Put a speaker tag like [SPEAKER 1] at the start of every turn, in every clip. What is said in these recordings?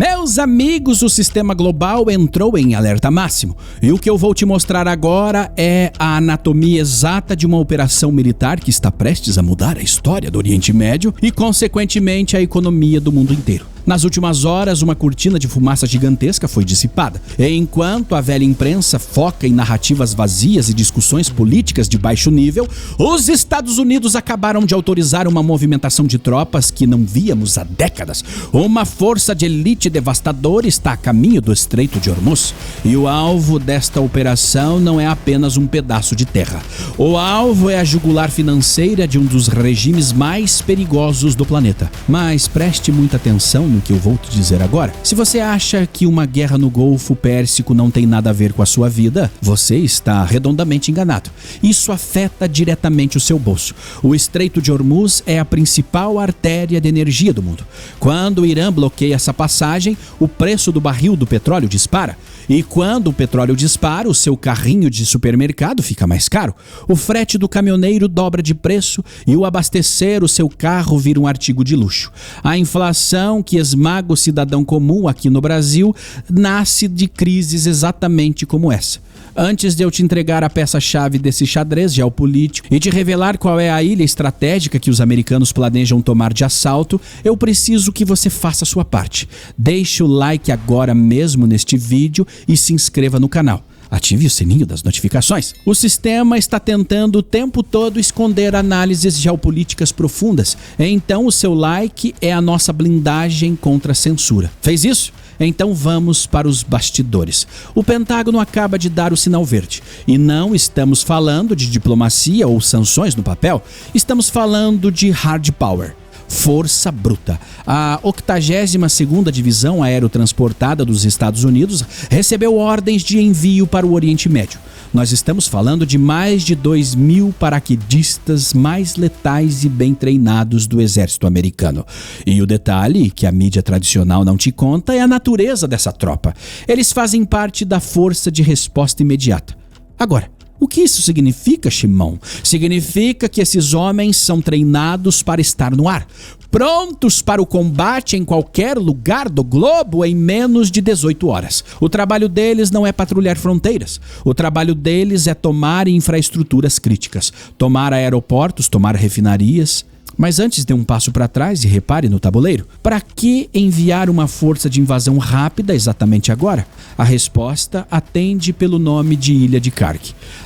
[SPEAKER 1] Meus amigos, o sistema global entrou em alerta máximo. E o que eu vou te mostrar agora é a anatomia exata de uma operação militar que está prestes a mudar a história do Oriente Médio e, consequentemente, a economia do mundo inteiro. Nas últimas horas, uma cortina de fumaça gigantesca foi dissipada. E enquanto a velha imprensa foca em narrativas vazias e discussões políticas de baixo nível, os Estados Unidos acabaram de autorizar uma movimentação de tropas que não víamos há décadas. Uma força de elite devastadora está a caminho do Estreito de Hormuz. E o alvo desta operação não é apenas um pedaço de terra. O alvo é a jugular financeira de um dos regimes mais perigosos do planeta. Mas preste muita atenção no que eu vou te dizer agora. Se você acha que uma guerra no Golfo Pérsico não tem nada a ver com a sua vida, você está redondamente enganado. Isso afeta diretamente o seu bolso. O Estreito de Hormuz é a principal artéria de energia do mundo. Quando o Irã bloqueia essa passagem, o preço do barril do petróleo dispara. E quando o petróleo dispara, o seu carrinho de supermercado fica mais caro. O frete do caminhoneiro dobra de preço e o abastecer o seu carro vira um artigo de luxo. A inflação que esmaga o cidadão comum aqui no Brasil nasce de crises exatamente como essa. Antes de eu te entregar a peça-chave desse xadrez geopolítico e te revelar qual é a ilha estratégica que os americanos planejam tomar de assalto, eu preciso que você faça a sua parte. Deixe o like agora mesmo neste vídeo e se inscreva no canal. Ative o sininho das notificações. O sistema está tentando o tempo todo esconder análises geopolíticas profundas. Então o seu like é a nossa blindagem contra a censura. Fez isso? Então vamos para os bastidores. O Pentágono acaba de dar o sinal verde. E não estamos falando de diplomacia ou sanções no papel. Estamos falando de hard power. Força bruta. A 82ª Divisão Aerotransportada dos Estados Unidos recebeu ordens de envio para o Oriente Médio. Nós estamos falando de mais de 2.000 paraquedistas mais letais e bem treinados do exército americano. E o detalhe que a mídia tradicional não te conta é a natureza dessa tropa. Eles fazem parte da força de resposta imediata. Agora, o que isso significa, Shimon? Significa que esses homens são treinados para estar no ar, prontos para o combate em qualquer lugar do globo em menos de 18 horas. O trabalho deles não é patrulhar fronteiras. O trabalho deles é tomar infraestruturas críticas, tomar aeroportos, tomar refinarias. Mas antes dê um passo para trás e repare no tabuleiro. Para que enviar uma força de invasão rápida exatamente agora? A resposta atende pelo nome de Ilha de Karg.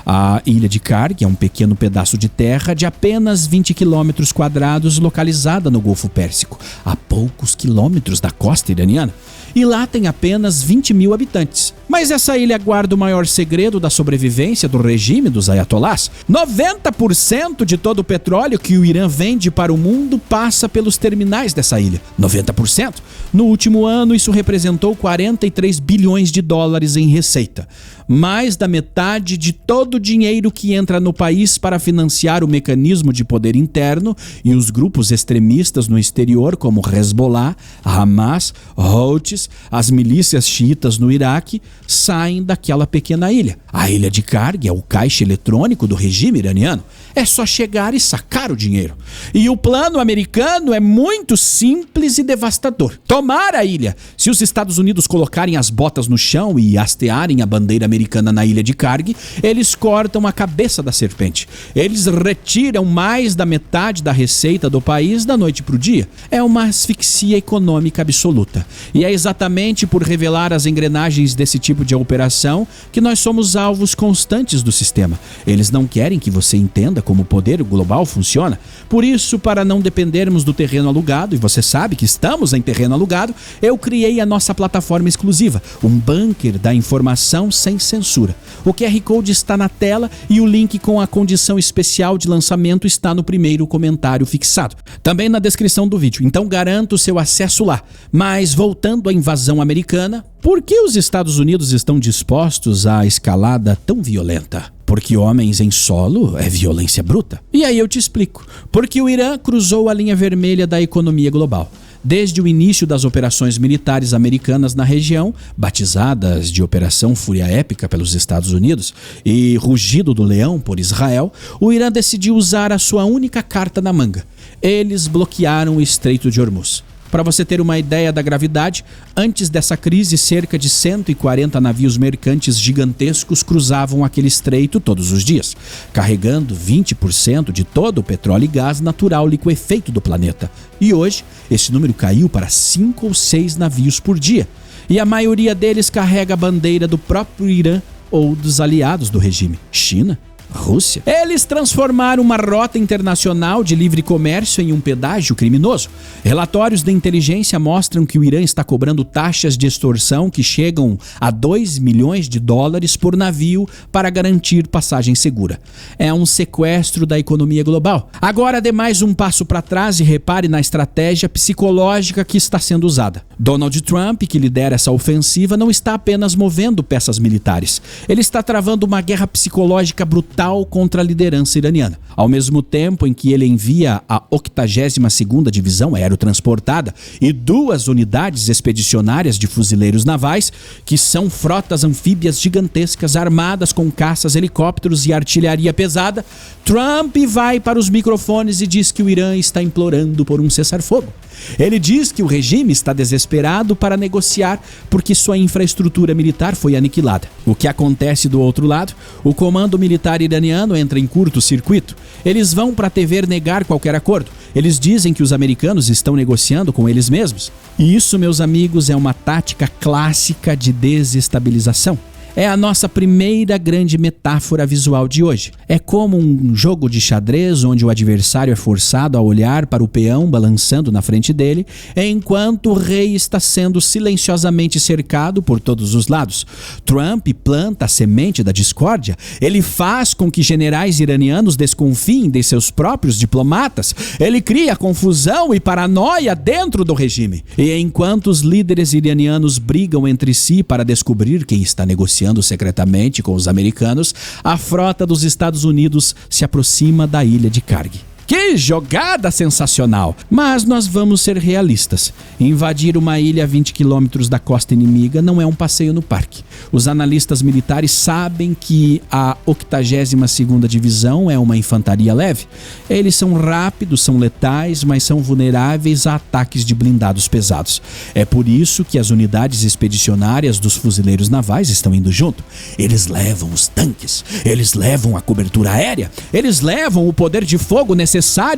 [SPEAKER 1] A Ilha de Karg é um pequeno pedaço de terra de apenas 20 quilômetros quadrados localizada no Golfo Pérsico, a poucos quilômetros da costa iraniana. E lá tem apenas 20.000 habitantes. Mas essa ilha guarda o maior segredo da sobrevivência do regime dos ayatolás. 90% de todo o petróleo que o Irã vende para o mundo passa pelos terminais dessa ilha. 90%. No último ano, isso representou 43 bilhões de dólares em receita. Mais da metade de todo o dinheiro que entra no país para financiar o mecanismo de poder interno e os grupos extremistas no exterior, como Hezbollah, Hamas, Houthis, as milícias xiitas no Iraque, saem daquela pequena ilha. A Ilha de Karg é o caixa eletrônico do regime iraniano. É só chegar e sacar o dinheiro. E o plano americano é muito simples e devastador. Tomar a ilha. Se os Estados Unidos colocarem as botas no chão e hastearem a bandeira americana na Ilha de Karg, eles cortam a cabeça da serpente. Eles retiram mais da metade da receita do país da noite para o dia. É uma asfixia econômica absoluta. E é exatamente por revelar as engrenagens desse tipo de operação que nós somos alvos constantes do sistema. Eles não querem que você entenda como o poder global funciona. Por isso, para não dependermos do terreno alugado, e você sabe que estamos em terreno alugado, eu criei a nossa plataforma exclusiva, um bunker da informação sem censura. O QR Code está na tela e o link com a condição especial de lançamento está no primeiro comentário fixado. Também na descrição do vídeo, então garanta o seu acesso lá. Mas voltando à invasão americana, por que os Estados Unidos estão dispostos à escalada tão violenta? Porque homens em solo é violência bruta. E aí eu te explico. Porque o Irã cruzou a linha vermelha da economia global. Desde o início das operações militares americanas na região, batizadas de Operação Fúria Épica pelos Estados Unidos e Rugido do Leão por Israel, o Irã decidiu usar a sua única carta na manga. Eles bloquearam o Estreito de Hormuz. Para você ter uma ideia da gravidade, antes dessa crise, cerca de 140 navios mercantes gigantescos cruzavam aquele estreito todos os dias, carregando 20% de todo o petróleo e gás natural liquefeito do planeta. E hoje, esse número caiu para 5 ou 6 navios por dia. E a maioria deles carrega a bandeira do próprio Irã ou dos aliados do regime, China, Rússia. Eles transformaram uma rota internacional de livre comércio em um pedágio criminoso. Relatórios da inteligência mostram que o Irã está cobrando taxas de extorsão que chegam a 2 milhões de dólares por navio para garantir passagem segura. É um sequestro da economia global. Agora dê mais um passo para trás e repare na estratégia psicológica que está sendo usada. Donald Trump, que lidera essa ofensiva, não está apenas movendo peças militares. Ele está travando uma guerra psicológica brutal contra a liderança iraniana. Ao mesmo tempo em que ele envia a 82ª Divisão Aerotransportada e 2 unidades expedicionárias de fuzileiros navais, que são frotas anfíbias gigantescas armadas com caças, helicópteros e artilharia pesada, Trump vai para os microfones e diz que o Irã está implorando por um cessar-fogo. Ele diz que o regime está desesperado para negociar porque sua infraestrutura militar foi aniquilada. O que acontece do outro lado? O comando militar iraniano entra em curto-circuito. Eles vão para a TV negar qualquer acordo. Eles dizem que os americanos estão negociando com eles mesmos. E isso, meus amigos, é uma tática clássica de desestabilização. É a nossa primeira grande metáfora visual de hoje. É como um jogo de xadrez onde o adversário é forçado a olhar para o peão balançando na frente dele, enquanto o rei está sendo silenciosamente cercado por todos os lados. Trump planta a semente da discórdia. Ele faz com que generais iranianos desconfiem de seus próprios diplomatas. Ele cria confusão e paranoia dentro do regime. E enquanto os líderes iranianos brigam entre si para descobrir quem está negociando secretamente com os americanos, a frota dos Estados Unidos se aproxima da ilha de Karg. Que jogada sensacional! Mas nós vamos ser realistas. Invadir uma ilha a 20 quilômetros da costa inimiga não é um passeio no parque. Os analistas militares sabem que a 82ª Divisão é uma infantaria leve. Eles são rápidos, são letais, mas são vulneráveis a ataques de blindados pesados. É por isso que as unidades expedicionárias dos fuzileiros navais estão indo junto. Eles levam os tanques, eles levam a cobertura aérea, eles levam o poder de fogo necessário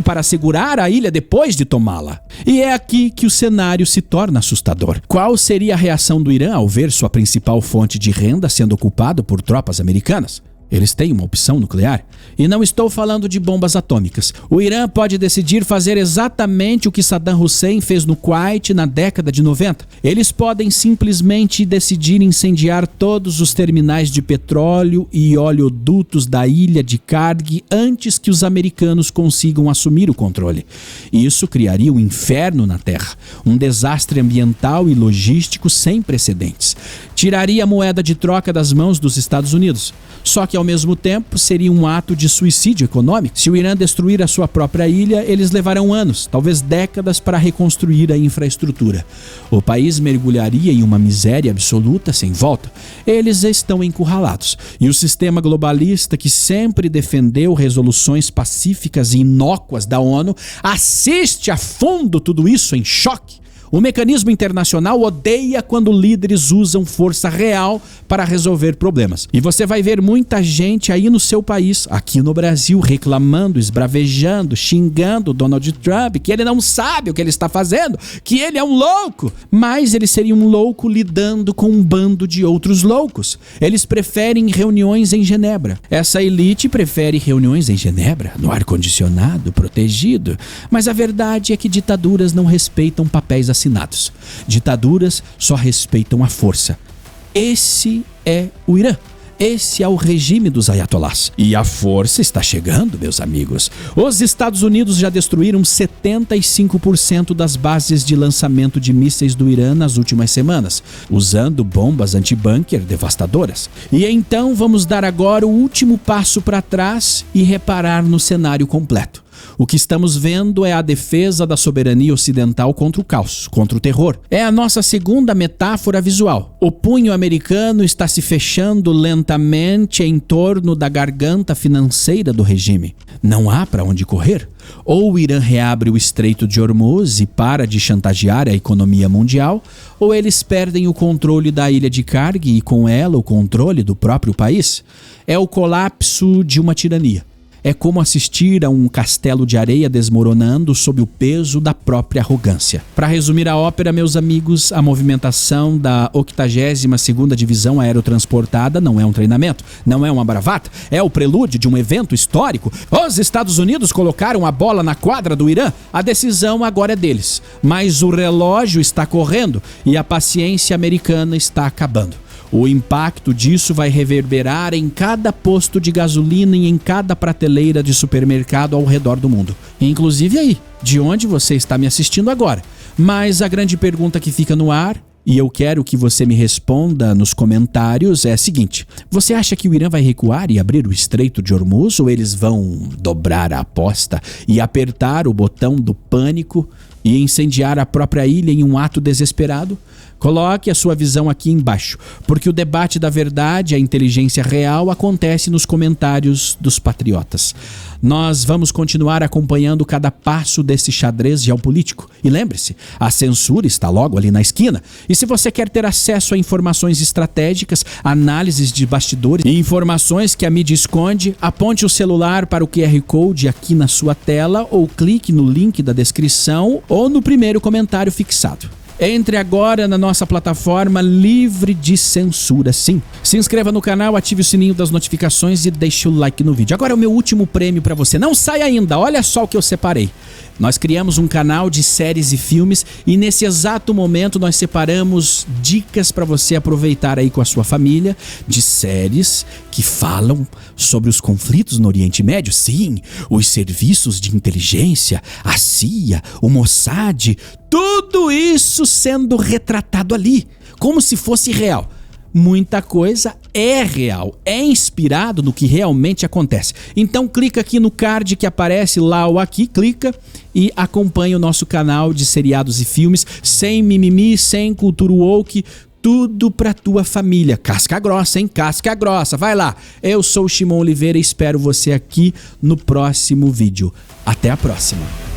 [SPEAKER 1] para segurar a ilha depois de tomá-la. E é aqui que o cenário se torna assustador. Qual seria a reação do Irã ao ver sua principal fonte de renda sendo ocupada por tropas americanas? Eles têm uma opção nuclear. E não estou falando de bombas atômicas. O Irã pode decidir fazer exatamente o que Saddam Hussein fez no Kuwait na década de 90. Eles podem simplesmente decidir incendiar todos os terminais de petróleo e oleodutos da ilha de Karg antes que os americanos consigam assumir o controle. Isso criaria um inferno na Terra, um desastre ambiental e logístico sem precedentes. Tiraria a moeda de troca das mãos dos Estados Unidos. Só que ao mesmo tempo seria um ato de suicídio econômico. Se o Irã destruir a sua própria ilha, eles levarão anos, talvez décadas, para reconstruir a infraestrutura. O país mergulharia em uma miséria absoluta sem volta. Eles estão encurralados. E o sistema globalista, que sempre defendeu resoluções pacíficas e inócuas da ONU, assiste a fundo tudo isso em choque. O mecanismo internacional odeia quando líderes usam força real para resolver problemas. E você vai ver muita gente aí no seu país, aqui no Brasil, reclamando, esbravejando, xingando Donald Trump, que ele não sabe o que ele está fazendo, que ele é um louco. Mas ele seria um louco lidando com um bando de outros loucos. Eles preferem reuniões em Genebra. Essa elite prefere reuniões em Genebra, no ar-condicionado, protegido. Mas a verdade é que ditaduras não respeitam papéis assinados. Ditaduras só respeitam a força. Esse é o Irã. Esse é o regime dos ayatolás. E a força está chegando, meus amigos. Os Estados Unidos já destruíram 75% das bases de lançamento de mísseis do Irã nas últimas semanas, usando bombas anti-bunker devastadoras. E então vamos dar agora o último passo para trás e reparar no cenário completo. O que estamos vendo é a defesa da soberania ocidental contra o caos, contra o terror. É a nossa segunda metáfora visual. O punho americano está se fechando lentamente em torno da garganta financeira do regime. Não há para onde correr. Ou o Irã reabre o Estreito de Hormuz e para de chantagear a economia mundial, ou eles perdem o controle da ilha de Karg e com ela o controle do próprio país. É o colapso de uma tirania. É como assistir a um castelo de areia desmoronando sob o peso da própria arrogância. Para resumir a ópera, meus amigos, a movimentação da 82ª Divisão Aerotransportada não é um treinamento, não é uma bravata, é o prelúdio de um evento histórico. Os Estados Unidos colocaram a bola na quadra do Irã, a decisão agora é deles. Mas o relógio está correndo e a paciência americana está acabando. O impacto disso vai reverberar em cada posto de gasolina e em cada prateleira de supermercado ao redor do mundo. Inclusive aí, de onde você está me assistindo agora. Mas a grande pergunta que fica no ar, e eu quero que você me responda nos comentários, é a seguinte: você acha que o Irã vai recuar e abrir o Estreito de Hormuz, ou eles vão dobrar a aposta e apertar o botão do pânico e incendiar a própria ilha em um ato desesperado? Coloque a sua visão aqui embaixo, porque o debate da verdade, a inteligência real, acontece nos comentários dos patriotas. Nós vamos continuar acompanhando cada passo desse xadrez geopolítico. E lembre-se, a censura está logo ali na esquina. E se você quer ter acesso a informações estratégicas, análises de bastidores e informações que a mídia esconde, aponte o celular para o QR Code aqui na sua tela ou clique no link da descrição ou no primeiro comentário fixado. Entre agora na nossa plataforma livre de censura, sim. Se inscreva no canal, ative o sininho das notificações e deixe o like no vídeo. Agora é o meu último prêmio para você. Não sai ainda, olha só o que eu separei. Nós criamos um canal de séries e filmes e nesse exato momento nós separamos dicas para você aproveitar aí com a sua família de séries que falam sobre os conflitos no Oriente Médio. Sim, os serviços de inteligência, a CIA, o Mossad, tudo isso sendo retratado ali, como se fosse real. Muita coisa é real, é inspirado no que realmente acontece. Então clica aqui no card que aparece lá ou aqui, clica e acompanha o nosso canal de seriados e filmes, sem mimimi, sem cultura woke, tudo pra tua família. Casca grossa, hein? Casca grossa. Vai lá. Eu sou o Shimon Oliveira e espero você aqui no próximo vídeo. Até a próxima.